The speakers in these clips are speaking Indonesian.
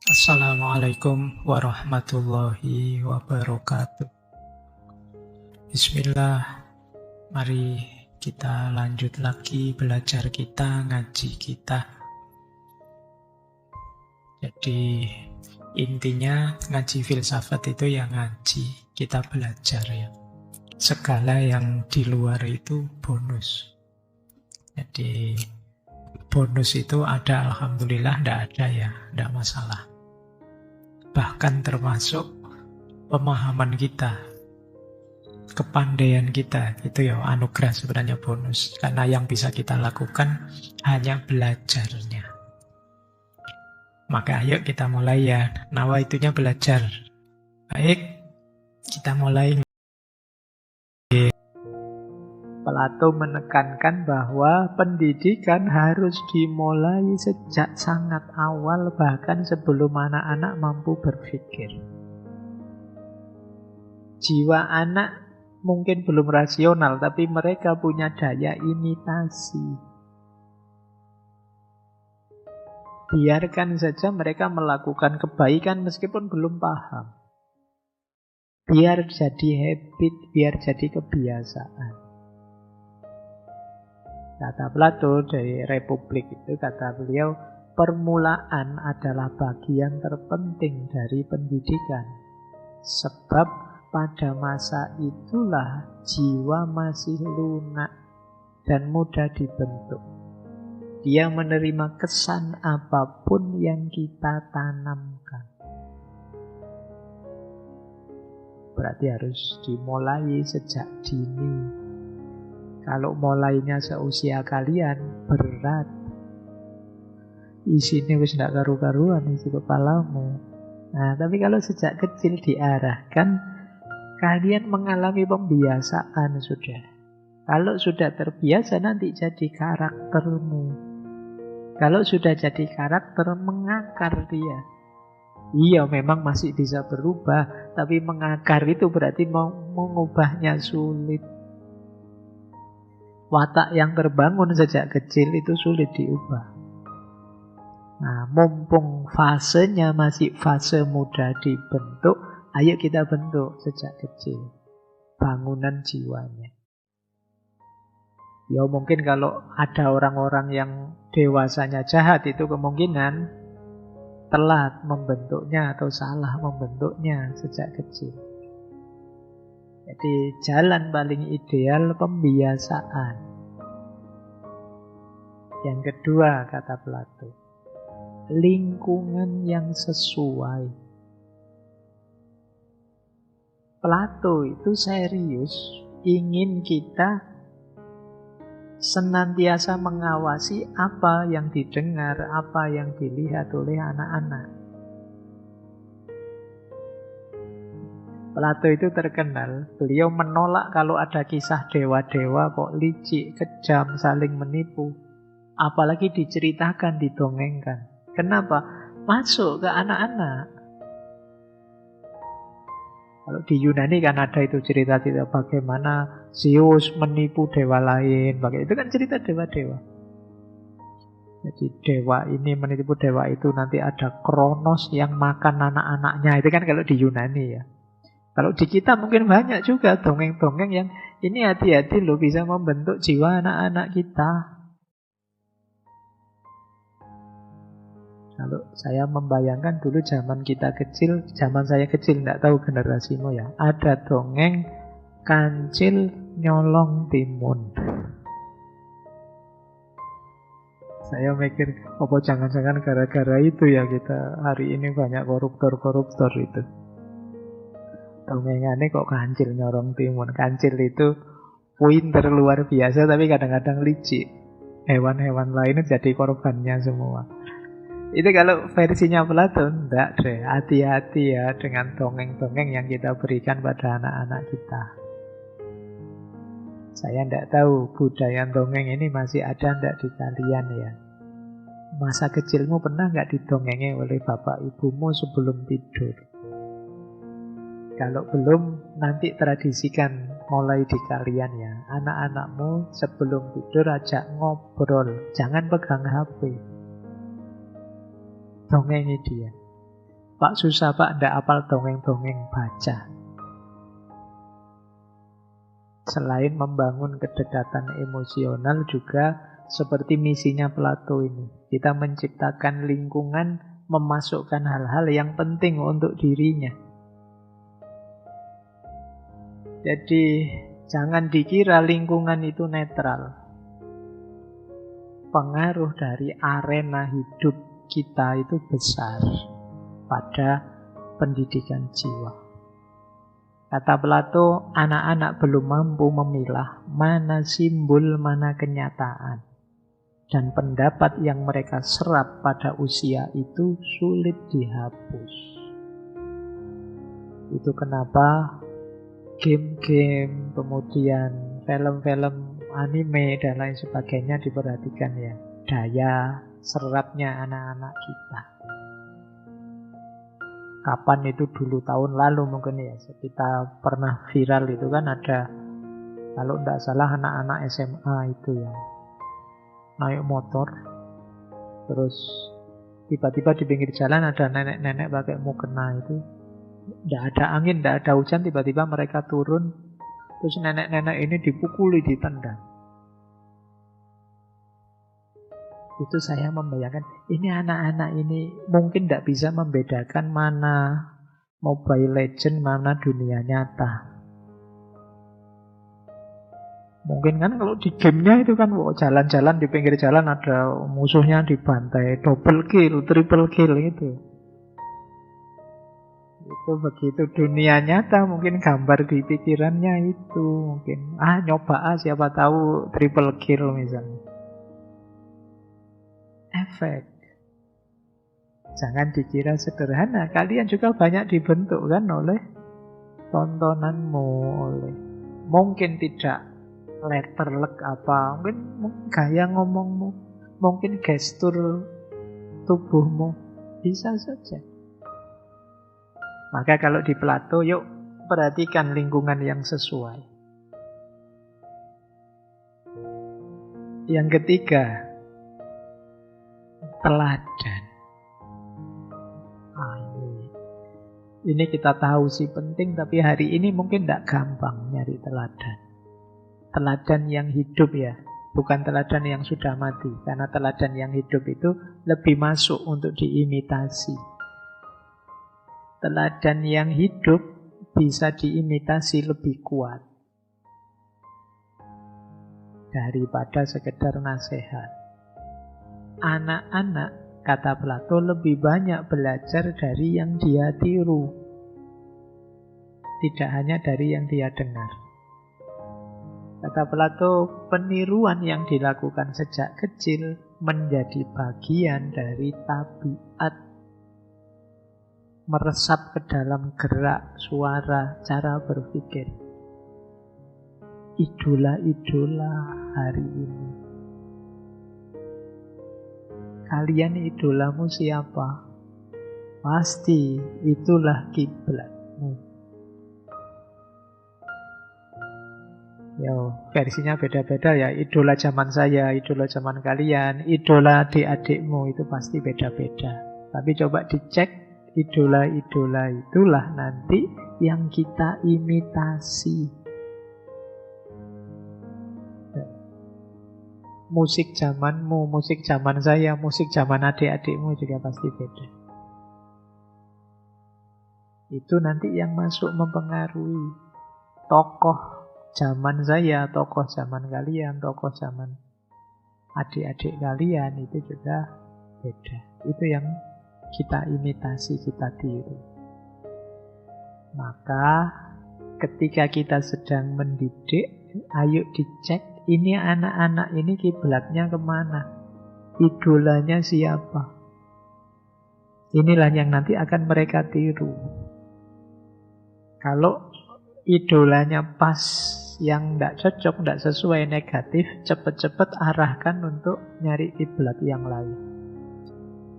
Assalamualaikum warahmatullahi wabarakatuh. Bismillah, mari kita lanjut lagi belajar kita, ngaji kita. Jadi intinya ngaji filsafat itu ya ngaji, kita belajar ya. Segala yang di luar itu bonus. Jadi bonus itu ada, alhamdulillah, tidak ada ya, tidak masalah. Bahkan termasuk pemahaman kita, kepandaian kita, itu ya anugerah sebenarnya bonus. Karena yang bisa kita lakukan hanya belajarnya. Maka ayo kita mulai ya, nawaitunya belajar. Baik, kita mulai. Plato menekankan bahwa pendidikan harus dimulai sejak sangat awal, bahkan sebelum anak-anak mampu berpikir. Jiwa anak mungkin belum rasional, tapi mereka punya daya imitasi. Biarkan saja mereka melakukan kebaikan meskipun belum paham. Biar jadi habit, biar jadi kebiasaan. Kata Plato dari Republik itu, kata beliau, permulaan adalah bagian terpenting dari pendidikan. Sebab pada masa itulah jiwa masih lunak dan mudah dibentuk. Dia menerima kesan apapun yang kita tanamkan. Berarti harus dimulai sejak dini. Kalau mulainya seusia kalian, berat. Isinya wis ndak karu-karuan isi kepalamu. Nah, tapi kalau sejak kecil diarahkan, kalian mengalami pembiasaan sudah. Kalau sudah terbiasa nanti jadi karaktermu. Kalau sudah jadi karakter, mengakar dia. Iya, memang masih bisa berubah, tapi mengakar itu berarti mengubahnya sulit. Watak yang terbangun sejak kecil itu sulit diubah. Nah, mumpung fasenya masih fase mudah dibentuk, ayo kita bentuk sejak kecil bangunan jiwanya. Ya mungkin kalau ada orang-orang yang dewasanya jahat, itu kemungkinan telat membentuknya atau salah membentuknya sejak kecil. Jadi jalan paling ideal pembiasaan. Yang kedua, kata Plato, lingkungan yang sesuai. Plato itu serius ingin kita senantiasa mengawasi apa yang didengar, apa yang dilihat oleh anak-anak. Plato itu terkenal, beliau menolak kalau ada kisah dewa-dewa kok licik, kejam, saling menipu. Apalagi diceritakan, didongengkan. Kenapa? Masuk ke anak-anak. Kalau di Yunani kan ada itu cerita-cerita bagaimana Zeus menipu dewa lain. Itu kan cerita dewa-dewa. Jadi dewa ini menipu dewa itu, nanti ada Kronos yang makan anak-anaknya. Itu kan kalau di Yunani ya. Kalau di kita mungkin banyak juga dongeng-dongeng yang ini hati-hati loh, bisa membentuk jiwa anak-anak kita. Kalau saya membayangkan dulu zaman kita kecil, zaman saya kecil, tidak tahu generasimu ya, ada dongeng kancil nyolong timun. Saya mikir, apa jangan-jangan gara-gara itu ya kita hari ini banyak koruptor-koruptor itu. Dongengannya kok kancil nyolong timun. Kancil itu pinter luar biasa, tapi kadang-kadang licik. Hewan-hewan lainnya jadi korbannya semua. Itu kalau versinya Plato, enggak deh. Hati-hati ya dengan dongeng-dongeng yang kita berikan pada anak-anak kita. Saya enggak tahu budaya dongeng ini masih ada enggak di kalian ya. Masa kecilmu pernah enggak didongengi oleh bapak ibumu sebelum tidur? Kalau belum, nanti tradisikan mulai di kalian ya. Anak-anakmu sebelum tidur ajak ngobrol. Jangan pegang HP. Dongengi dia. Pak susah Pak, ndak apal dongeng-dongeng, baca. Selain membangun kedekatan emosional juga seperti misinya Plato ini. Kita menciptakan lingkungan, memasukkan hal-hal yang penting untuk dirinya. Jadi jangan dikira lingkungan itu netral. Pengaruh dari arena hidup kita itu besar pada pendidikan jiwa. Kata Plato, anak-anak belum mampu memilah mana simbol, mana kenyataan. Dan pendapat yang mereka serap pada usia itu sulit dihapus. Itu kenapa game-game, kemudian film-film anime dan lain sebagainya diperhatikan ya. Daya serapnya anak-anak kita. Kapan itu dulu, tahun lalu mungkin ya, kita pernah viral itu kan ada, kalau tidak salah anak-anak SMA itu yang naik motor, terus tiba-tiba di pinggir jalan ada nenek-nenek pakai mukena itu, tidak ada angin, tidak ada hujan, tiba-tiba mereka turun, terus nenek-nenek ini dipukuli, ditendang. Itu saya membayangkan, ini anak-anak ini mungkin tidak bisa membedakan mana Mobile Legend, mana dunia nyata. Mungkin kan kalau di gamenya itu kan jalan-jalan di pinggir jalan ada musuhnya dibantai, double kill, triple kill gitu. Itu begitu dunia nyata mungkin gambar di pikirannya itu mungkin nyoba siapa tahu triple kill misalnya. Efek. Jangan dikira sederhana. Kalian juga banyak dibentuk kan oleh tontonanmu, oleh mungkin tidak letterlek apa, mungkin gaya ngomongmu, mungkin gestur tubuhmu, bisa saja. Maka kalau di Plato, yuk perhatikan lingkungan yang sesuai. Yang ketiga, teladan. Ini kita tahu sih penting, tapi hari ini mungkin tidak gampang nyari teladan. Teladan yang hidup ya, bukan teladan yang sudah mati. Karena teladan yang hidup itu lebih masuk untuk diimitasi. Teladan yang hidup bisa diimitasi lebih kuat daripada sekedar nasihat. Anak-anak, kata Plato, lebih banyak belajar dari yang dia tiru, tidak hanya dari yang dia dengar. Kata Plato, peniruan yang dilakukan sejak kecil menjadi bagian dari tabiat, meresap ke dalam gerak, suara, cara berpikir. Idola-idola hari ini. Kalian idolamu siapa? Pasti itulah kiblatmu. Yo, versinya beda-beda ya. Idola zaman saya, idola zaman kalian, idola adik-adikmu itu pasti beda-beda. Tapi coba dicek, idola-idola itulah nanti yang kita imitasi. Musik zamanmu, musik zaman saya, musik zaman adik-adikmu juga pasti beda. Itu nanti yang masuk mempengaruhi. Tokoh zaman saya, tokoh zaman kalian, tokoh zaman adik-adik kalian itu juga beda. Itu yang kita imitasi, kita tiru. Maka ketika kita sedang mendidik, ayo dicek ini anak-anak ini kiblatnya kemana, idolanya siapa. Inilah yang nanti akan mereka tiru. Kalau idolanya pas, yang tidak cocok, tidak sesuai, negatif, cepat-cepat arahkan untuk nyari kiblat yang lain.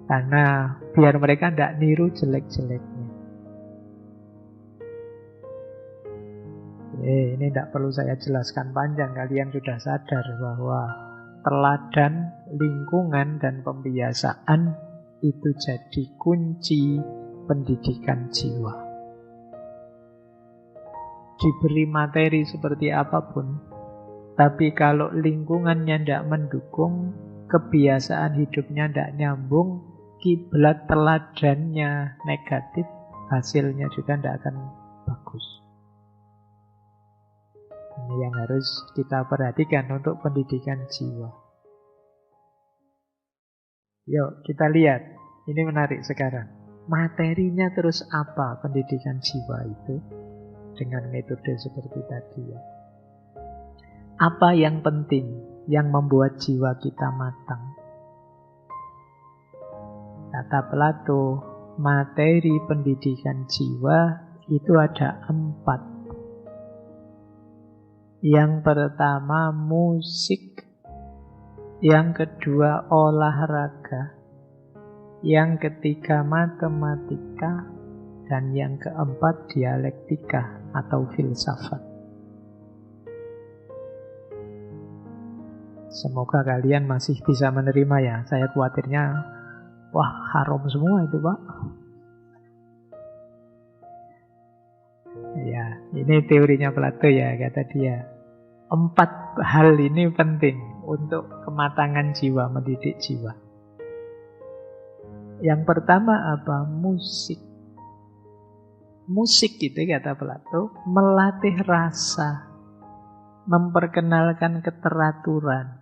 Karena biar mereka tidak niru jelek-jeleknya. Ini tidak perlu saya jelaskan panjang, kalian sudah sadar bahwa teladan, lingkungan, dan pembiasaan itu jadi kunci pendidikan jiwa. Diberi materi seperti apapun, tapi kalau lingkungannya tidak mendukung, kebiasaan hidupnya tidak nyambung, kiblat teladannya negatif, hasilnya juga tidak akan bagus. Ini yang harus kita perhatikan untuk pendidikan jiwa. Yuk kita lihat, ini menarik sekarang. Materinya terus apa pendidikan jiwa itu dengan metode seperti tadi ya. Apa yang penting yang membuat jiwa kita matang? Kata Plato, materi pendidikan jiwa itu ada 4. Yang pertama musik, yang kedua olahraga, yang ketiga matematika, dan yang keempat dialektika atau filsafat. Semoga kalian masih bisa menerima ya. Saya khawatirnya, wah haram semua itu Pak. Ya, ini teorinya Plato ya, kata dia. 4 hal ini penting untuk kematangan jiwa, mendidik jiwa. Yang pertama apa? Musik. Musik itu kata Plato melatih rasa, memperkenalkan keteraturan,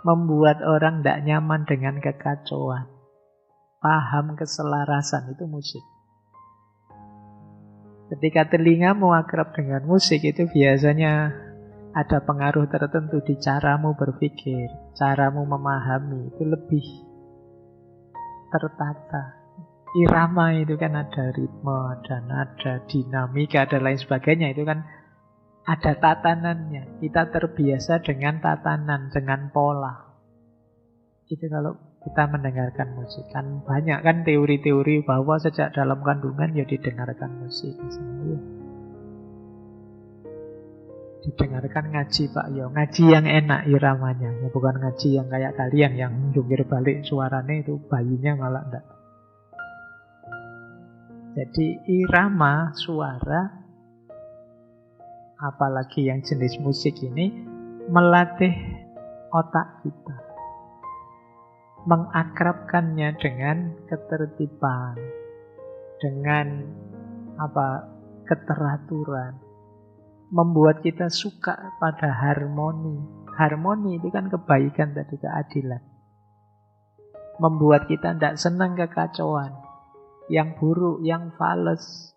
membuat orang tidak nyaman dengan kekacauan, paham keselarasan, itu musik. Ketika telingamu akrab dengan musik, itu biasanya ada pengaruh tertentu di caramu berpikir, caramu memahami, itu lebih tertata. Irama itu kan ada ritme, ada nada, dinamika, dan lain sebagainya. Itu kan ada tatanannya. Kita terbiasa dengan tatanan, dengan pola. Itu kalau kita mendengarkan musik. Kan banyak kan teori-teori bahwa sejak dalam kandungan ya didengarkan musik. Misalnya, didengarkan ngaji Pak Yo, ngaji yang enak iramanya, ya, bukan ngaji yang kayak kalian yang jungkir balik suaranya itu bayinya malah enggak. Jadi irama suara, apalagi yang jenis musik ini, melatih otak kita, mengakrabkannya dengan ketertiban, dengan keteraturan, membuat kita suka pada harmoni. Harmoni itu kan kebaikan tadi, keadilan. Membuat kita tidak senang kekacauan, yang buruk, yang fales,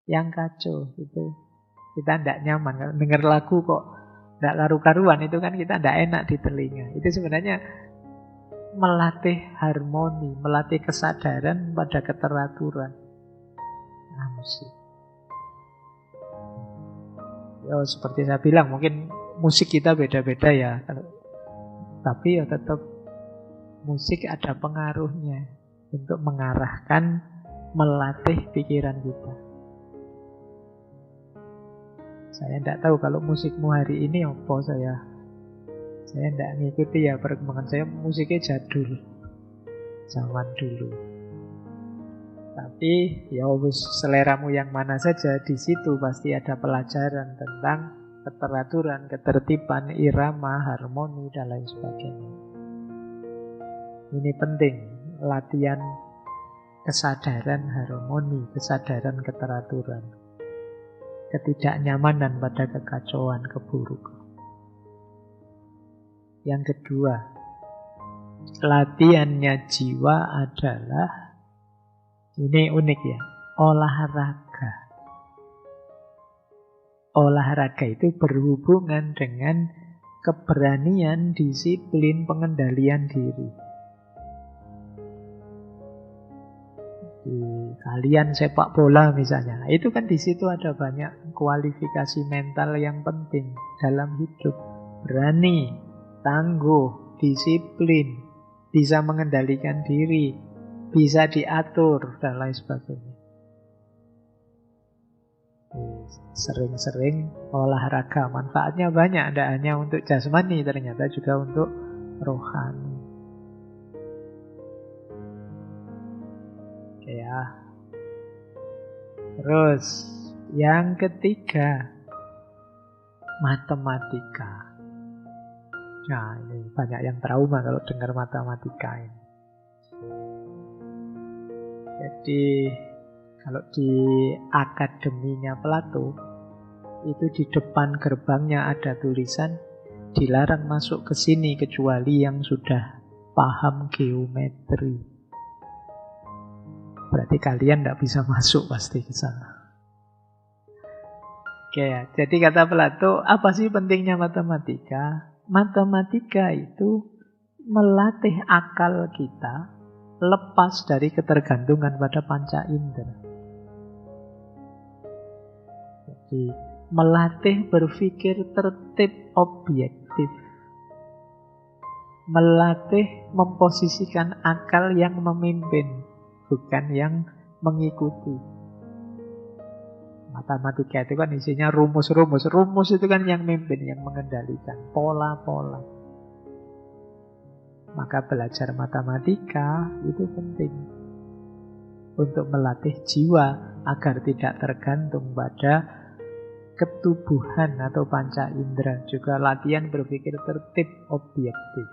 yang kacau, itu kita tidak nyaman. Kalau dengar lagu kok tidak karu-karuan, itu kan kita tidak enak di telinga. Itu sebenarnya melatih harmoni, melatih kesadaran pada keteraturan. Nah, musik. Ya, seperti saya bilang, mungkin musik kita beda-beda ya, tapi ya tetap musik ada pengaruhnya untuk mengarahkan, melatih pikiran kita. Saya tidak tahu kalau musikmu hari ini apa, saya tidak ngikuti ya perkembangan. Saya musiknya jadul, zaman dulu. Tapi ya wis, seleramu yang mana saja, di situ pasti ada pelajaran tentang keteraturan, ketertiban, irama, harmoni, dan lain sebagainya. Ini penting, latihan kesadaran harmoni, kesadaran keteraturan, ketidaknyamanan pada kekacauan, keburukan. Yang kedua, latihannya jiwa adalah, ini unik ya, olahraga. Olahraga itu berhubungan dengan keberanian, disiplin, pengendalian diri. Kalian sepak bola misalnya, itu kan di situ ada banyak kualifikasi mental yang penting dalam hidup. Berani, tangguh, disiplin, bisa mengendalikan diri, bisa diatur, dan lain sebagainya. Sering-sering olahraga, manfaatnya banyak, tidak hanya untuk jasmani, ternyata juga untuk rohani. Ya. Terus yang ketiga, matematika. Nah, ini banyak yang trauma kalau dengar matematika ini. Jadi kalau di akademinya Plato, itu di depan gerbangnya ada tulisan dilarang masuk ke sini kecuali yang sudah paham geometri. Berarti kalian tidak bisa masuk pasti ke sana. Oke ya, jadi kata Plato, apa sih pentingnya matematika? Matematika itu melatih akal kita lepas dari ketergantungan pada panca indera. Jadi melatih berpikir tertib objektif. Melatih memposisikan akal yang memimpin, bukan yang mengikuti. Matematika itu kan isinya rumus-rumus. Rumus itu kan yang mimpin, yang mengendalikan. Pola-pola. Maka belajar matematika itu penting untuk melatih jiwa agar tidak tergantung pada ketubuhan atau panca indera. Juga latihan berpikir tertib objektif.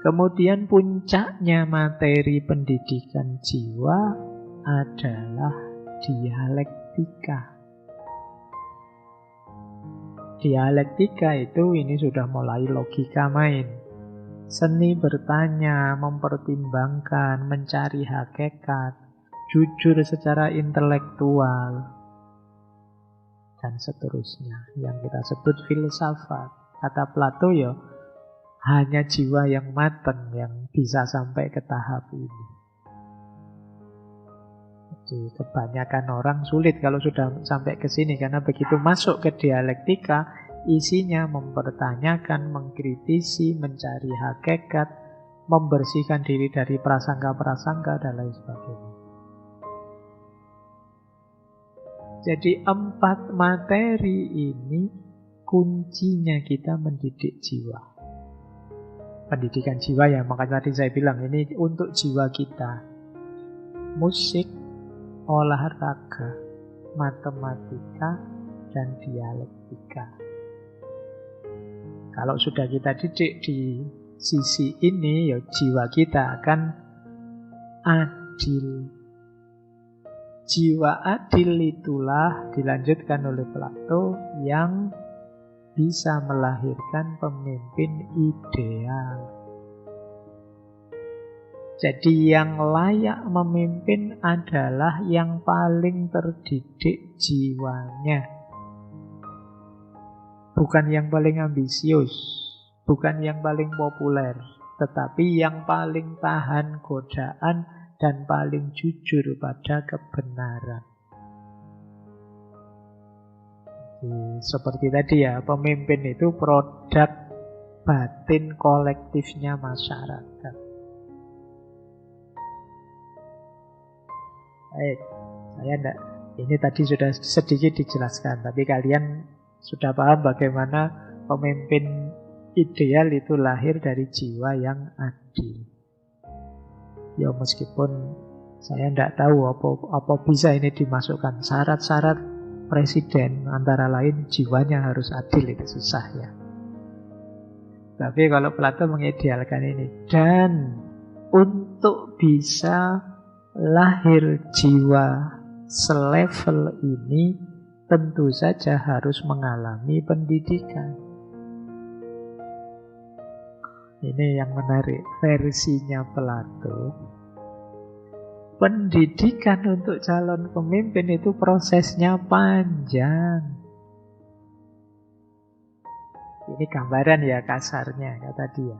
Kemudian puncaknya materi pendidikan jiwa adalah dialektika. Dialektika itu ini sudah mulai logika main. Seni bertanya, mempertimbangkan, mencari hakikat, jujur secara intelektual, dan seterusnya. Yang kita sebut filsafat. Kata Plato ya, hanya jiwa yang matang yang bisa sampai ke tahap ini. Jadi kebanyakan orang sulit kalau sudah sampai ke sini, karena begitu masuk ke dialektika, isinya mempertanyakan, mengkritisi, mencari hakikat, membersihkan diri dari prasangka-prasangka, dan lain sebagainya. Jadi 4 materi ini kuncinya kita mendidik jiwa. Pendidikan jiwa ya, makanya tadi saya bilang ini untuk jiwa kita. Musik, olahraga, matematika, dan dialektika. Kalau sudah kita didik di sisi ini, ya jiwa kita akan adil. Jiwa adil itulah dilanjutkan oleh Plato yang bisa melahirkan pemimpin ideal. Jadi yang layak memimpin adalah yang paling terdidik jiwanya. Bukan yang paling ambisius, bukan yang paling populer, tetapi yang paling tahan godaan dan paling jujur pada kebenaran. Seperti tadi ya, pemimpin itu produk batin kolektifnya masyarakat. Baik, saya enggak, ini tadi sudah sedikit dijelaskan, tapi kalian sudah paham bagaimana pemimpin ideal itu lahir dari jiwa yang adil. Ya meskipun saya enggak tahu apa bisa ini dimasukkan syarat-syarat presiden, antara lain jiwanya harus adil, itu susah ya. Tapi kalau Plato mengidealkan ini, dan untuk bisa lahir jiwa selevel ini tentu saja harus mengalami pendidikan. Ini yang menarik, versinya Plato. Pendidikan untuk calon pemimpin itu prosesnya panjang. Ini gambaran ya kasarnya, kata dia.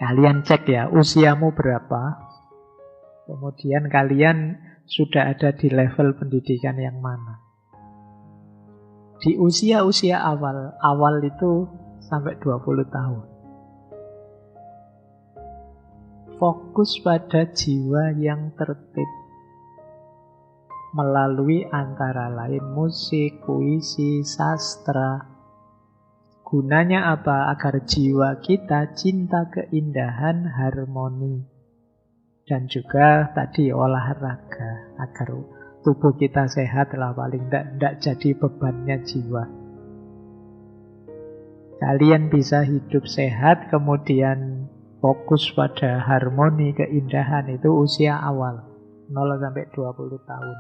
Kalian cek ya, usiamu berapa? Kemudian kalian sudah ada di level pendidikan yang mana? Di usia-usia awal itu sampai 20 tahun. Fokus pada jiwa yang tertib melalui antara lain musik, puisi, sastra, Gunanya apa? Agar jiwa kita cinta keindahan, harmoni. Dan juga tadi olahraga. Agar tubuh kita sehat lah, paling tidak jadi bebannya jiwa. Kalian bisa hidup sehat, kemudian fokus pada harmoni, keindahan, itu usia awal. 0-20 tahun.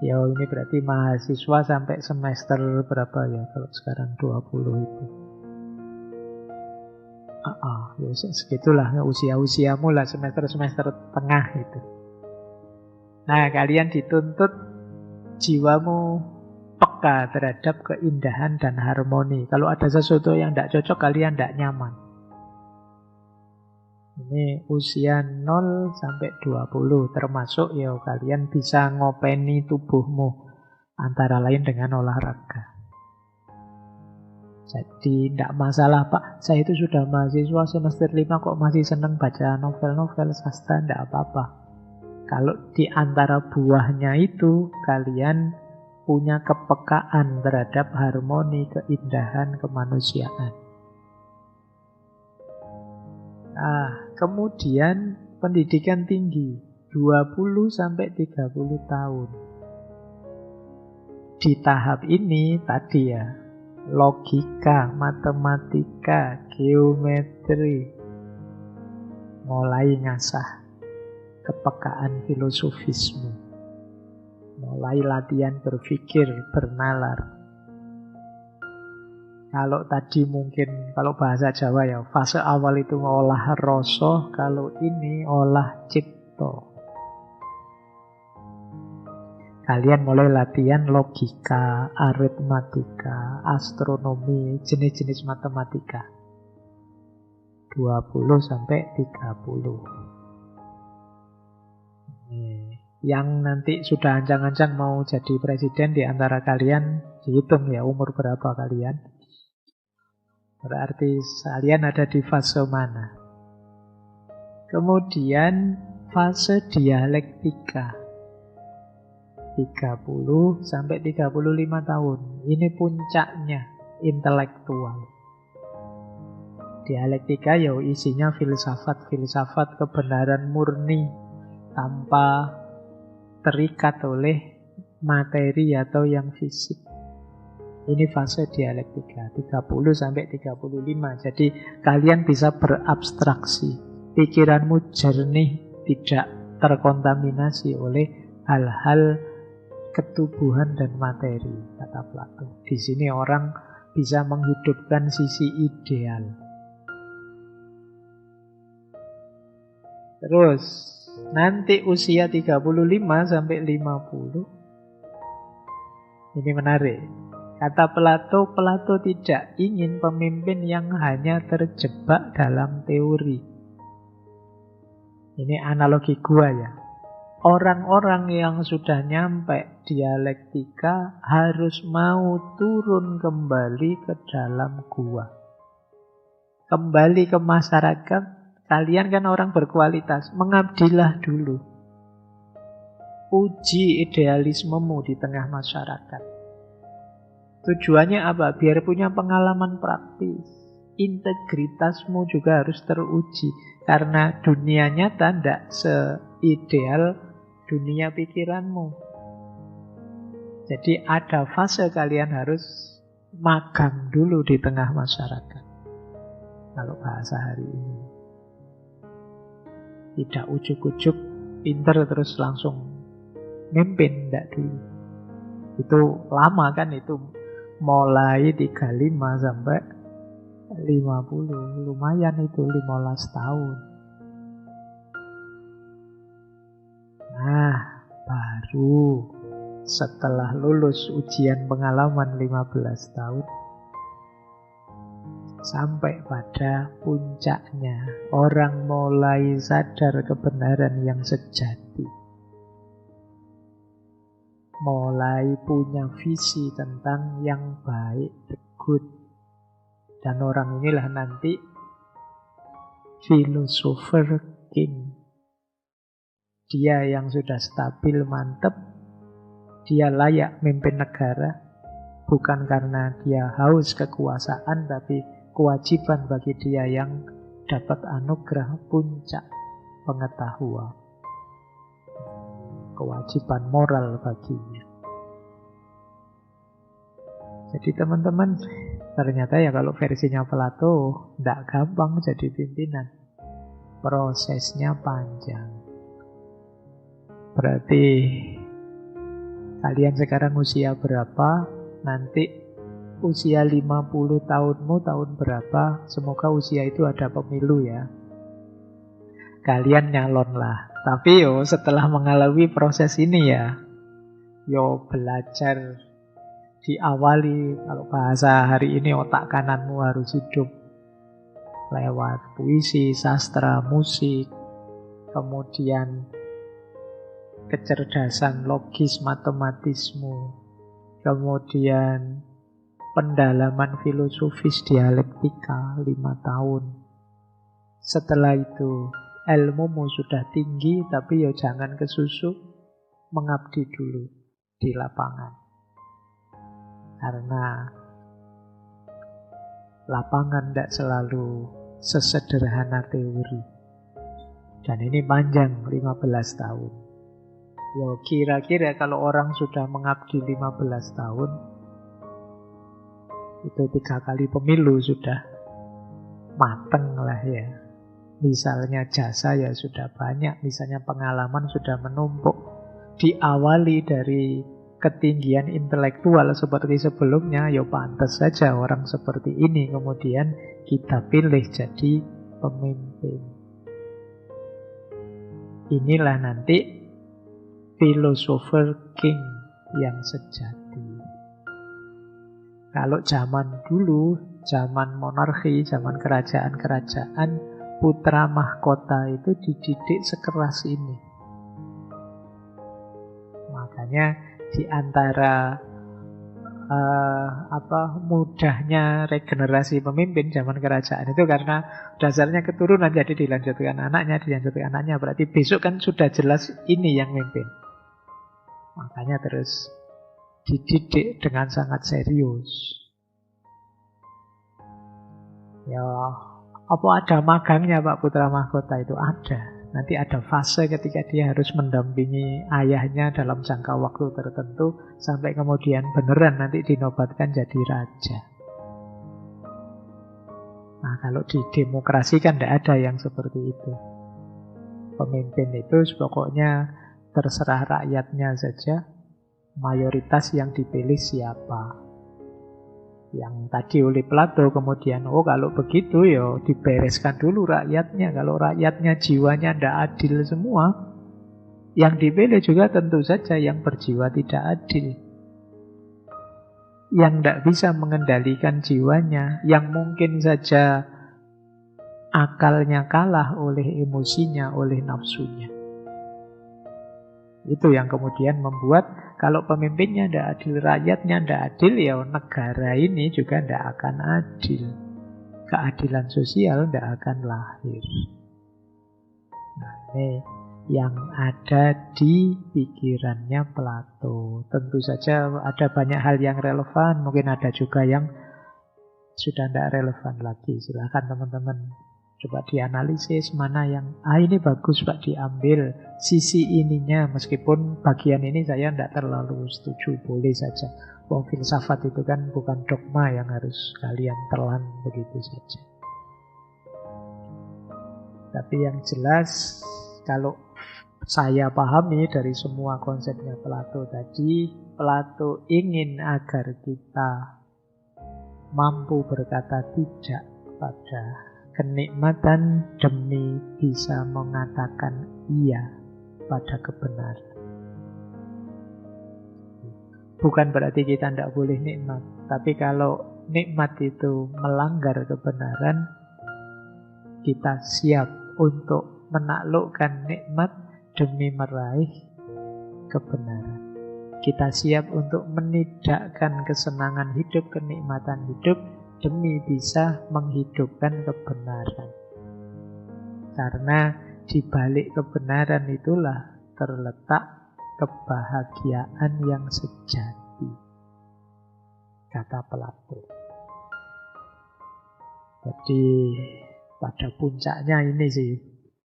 Ya ini berarti mahasiswa sampai semester berapa ya, kalau sekarang 20 itu. Ya segitulah usia-usiamu lah, semester-semester tengah itu. Nah, kalian dituntut jiwamu peka terhadap keindahan dan harmoni. Kalau ada sesuatu yang tidak cocok, kalian tidak nyaman. Ini usia 0-20, termasuk ya kalian bisa ngopeni tubuhmu, antara lain dengan olahraga. Jadi tidak masalah, Pak, saya itu sudah mahasiswa semester 5 kok masih senang baca novel-novel sastra, tidak apa-apa. Kalau di antara buahnya itu kalian punya kepekaan terhadap harmoni, keindahan, kemanusiaan. Nah, kemudian pendidikan tinggi 20-30 tahun. Di tahap ini tadi ya, logika, matematika, geometri, mulai ngasah kepekaan filosofisme, mulai latihan berpikir, bernalar. Kalau tadi mungkin, kalau bahasa Jawa ya, fase awal itu olah rasa, kalau ini olah cipta. Kalian mulai latihan logika, aritmatika, astronomi, jenis-jenis matematika. 20-30. Yang nanti sudah ancang-ancang mau jadi presiden di antara kalian, dihitung ya umur berapa kalian. Berarti kalian ada di fase mana. Kemudian fase dialektika 30-35 tahun. Ini puncaknya intelektual. Dialektika ya isinya filsafat kebenaran murni tanpa terikat oleh materi atau yang fisik. Ini fase dialektika 30-35. Jadi kalian bisa berabstraksi. Pikiranmu jernih, tidak terkontaminasi oleh hal-hal ketubuhan dan materi, kata Plato. Di sini orang bisa menghidupkan sisi ideal. Terus nanti usia 35-50. Ini menarik. Kata Plato tidak ingin pemimpin yang hanya terjebak dalam teori. Ini analogi gua ya. Orang-orang yang sudah nyampe dialektika harus mau turun kembali ke dalam gua. Kembali ke masyarakat. Kalian kan orang berkualitas. Mengabdilah dulu. Uji idealismemu di tengah masyarakat. Tujuannya apa? Biar punya pengalaman praktis. Integritasmu juga harus teruji. Karena dunia nyata tidak seideal dunia pikiranmu. Jadi ada fase kalian harus magang dulu di tengah masyarakat. Kalau bahasa hari ini. Tidak ujuk-ujuk pinter terus langsung mimpin, tidak dulu. Itu lama kan, itu mulai 35-50. Lumayan itu 15 tahun. Nah, baru setelah lulus ujian pengalaman 15 tahun, sampai pada puncaknya, orang mulai sadar kebenaran yang sejati. Mulai punya visi tentang yang baik, the good. Dan orang inilah nanti philosopher king. Dia yang sudah stabil, mantep, dia layak mimpin negara, Bukan karena dia haus kekuasaan, tapi kewajiban bagi dia yang dapat anugerah puncak pengetahuan. Kewajiban moral baginya. Jadi teman-teman, ternyata ya kalau versinya Plato, tidak gampang jadi pimpinan. Prosesnya panjang. Berarti kalian sekarang usia berapa? Nanti usia 50 tahunmu tahun berapa? Semoga usia itu ada pemilu ya. Kalian nyalonlah. Tapi setelah mengalami proses ini ya, belajar diawali, kalau bahasa hari ini otak kananmu harus hidup lewat puisi, sastra, musik, kemudian kecerdasan logis matematismu, kemudian pendalaman filosofis dialektika 5 tahun. Setelah itu ilmumu sudah tinggi, tapi jangan kesusu, mengabdi dulu di lapangan. Karena lapangan tidak selalu sesederhana teori. Dan ini panjang, 15 tahun. Kira-kira kalau orang sudah mengabdi 15 tahun, itu 3 kali pemilu sudah mateng lah ya. Misalnya jasa ya sudah banyak, misalnya pengalaman sudah menumpuk. Diawali dari ketinggian intelektual seperti sebelumnya, pantas saja orang seperti ini kemudian kita pilih jadi pemimpin. Inilah nanti philosopher king yang sejati. Kalau zaman dulu, zaman monarki, zaman kerajaan-kerajaan, putra mahkota itu dididik sekeras ini. Makanya di antara mudahnya regenerasi pemimpin zaman kerajaan itu karena dasarnya keturunan, jadi dilanjutkan anaknya, berarti besok kan sudah jelas ini yang mimpin. Makanya terus dididik dengan sangat serius. Ya, apa ada magangnya Pak putra mahkota itu? Ada. Nanti ada fase ketika dia harus mendampingi ayahnya dalam jangka waktu tertentu sampai kemudian beneran nanti dinobatkan jadi raja. Nah, kalau di demokrasi kan tidak ada yang seperti itu. Pemimpin itu pokoknya terserah rakyatnya saja, mayoritas yang dipilih siapa. Yang tadi oleh Plato kemudian, kalau begitu dibereskan dulu rakyatnya. Kalau rakyatnya jiwanya tidak adil semua, yang dipilih juga tentu saja yang berjiwa tidak adil, yang tidak bisa mengendalikan jiwanya, yang mungkin saja akalnya kalah oleh emosinya, oleh nafsunya. Itu yang kemudian membuat kalau pemimpinnya tidak adil, rakyatnya tidak adil, negara ini juga tidak akan adil. Keadilan sosial tidak akan lahir. Nah, ini yang ada di pikirannya Plato. Tentu saja ada banyak hal yang relevan, mungkin ada juga yang sudah tidak relevan lagi. Silahkan teman-teman coba dianalisis mana yang ini bagus Pak diambil sisi ininya, meskipun bagian ini saya tidak terlalu setuju, boleh saja. Filsafat itu kan bukan dogma yang harus kalian telan begitu saja. Tapi yang jelas kalau saya pahami dari semua konsepnya Plato tadi, Plato ingin agar kita mampu berkata tidak pada kenikmatan demi bisa mengatakan iya pada kebenaran. Bukan berarti kita tidak boleh nikmat, tapi kalau nikmat itu melanggar kebenaran, kita siap untuk menaklukkan nikmat demi meraih kebenaran. Kita siap untuk menidakkan kesenangan hidup, kenikmatan hidup demi bisa menghidupkan kebenaran. Karena di balik kebenaran itulah terletak kebahagiaan yang sejati. kata Plato. Jadi pada puncaknya ini sih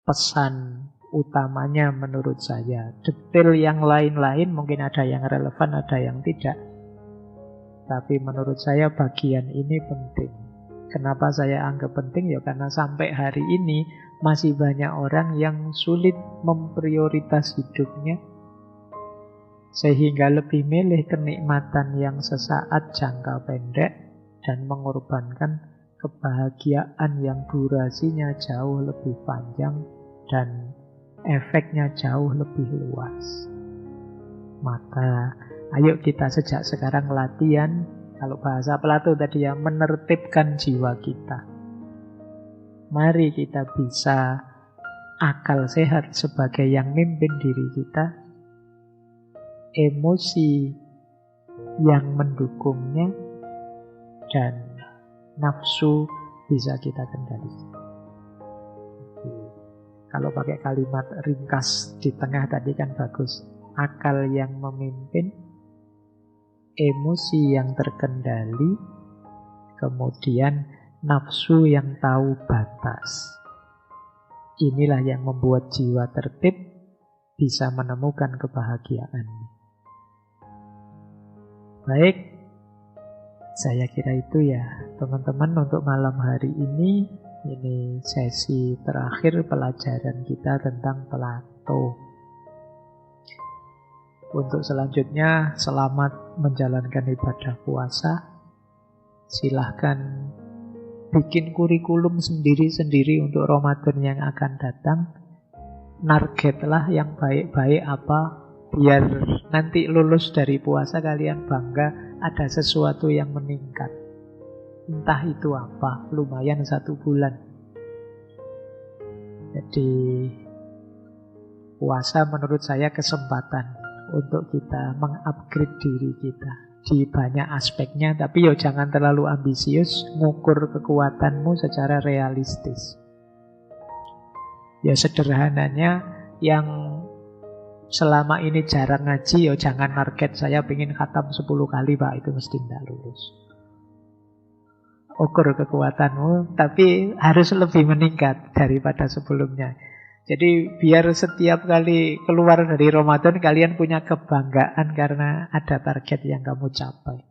pesan utamanya menurut saya. Detail yang lain-lain mungkin ada yang relevan, ada yang tidak. Tapi menurut saya bagian ini penting. Kenapa saya anggap penting? Ya karena sampai hari ini masih banyak orang yang sulit memprioritas hidupnya, sehingga lebih milih kenikmatan yang sesaat jangka pendek dan mengorbankan kebahagiaan yang durasinya jauh lebih panjang dan efeknya jauh lebih luas. Maka ayo kita sejak sekarang latihan, kalau bahasa Plato tadi ya, menertibkan jiwa kita. Mari kita bisa akal sehat sebagai yang mimpin diri kita, emosi yang mendukungnya, dan nafsu bisa kita kendalikan. Kalau pakai kalimat ringkas di tengah tadi kan bagus. Akal yang memimpin, emosi yang terkendali, kemudian nafsu yang tahu batas. Inilah yang membuat jiwa tertib, bisa menemukan kebahagiaan. Baik, saya kira itu ya teman-teman untuk malam hari ini. Ini sesi terakhir pelajaran kita tentang Plato. Untuk selanjutnya, selamat menjalankan ibadah puasa. Silahkan bikin kurikulum sendiri-sendiri untuk Ramadan yang akan datang. Targetlah yang baik-baik apa, biar nanti lulus dari puasa kalian bangga ada sesuatu yang meningkat. Entah itu apa, lumayan 1 bulan. Jadi puasa menurut saya kesempatan untuk kita mengupgrade diri kita di banyak aspeknya, tapi jangan terlalu ambisius, ngukur kekuatanmu secara realistis. Ya sederhananya, yang selama ini jarang ngaji, jangan target saya pengen khatam 10 kali Pak, itu mesti tidak lulus. Ukur kekuatanmu, tapi harus lebih meningkat daripada sebelumnya. Jadi biar setiap kali keluar dari Ramadan kalian punya kebanggaan karena ada target yang kamu capai.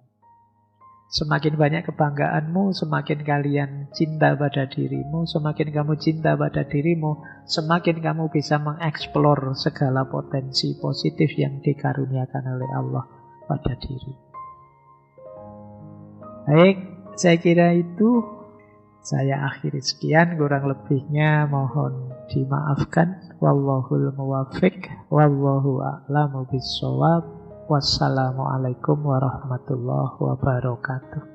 Semakin banyak kebanggaanmu, semakin kalian cinta pada dirimu, semakin kamu cinta pada dirimu, semakin kamu bisa mengeksplor segala potensi positif yang dikaruniakan oleh Allah pada diri. Baik, saya kira itu. Saya akhiri sekian, kurang lebihnya mohon dimaafkan. Wallahul muwaffiq, wallahu a'lamu bissawab. Wassalamualaikum warahmatullahi wabarakatuh.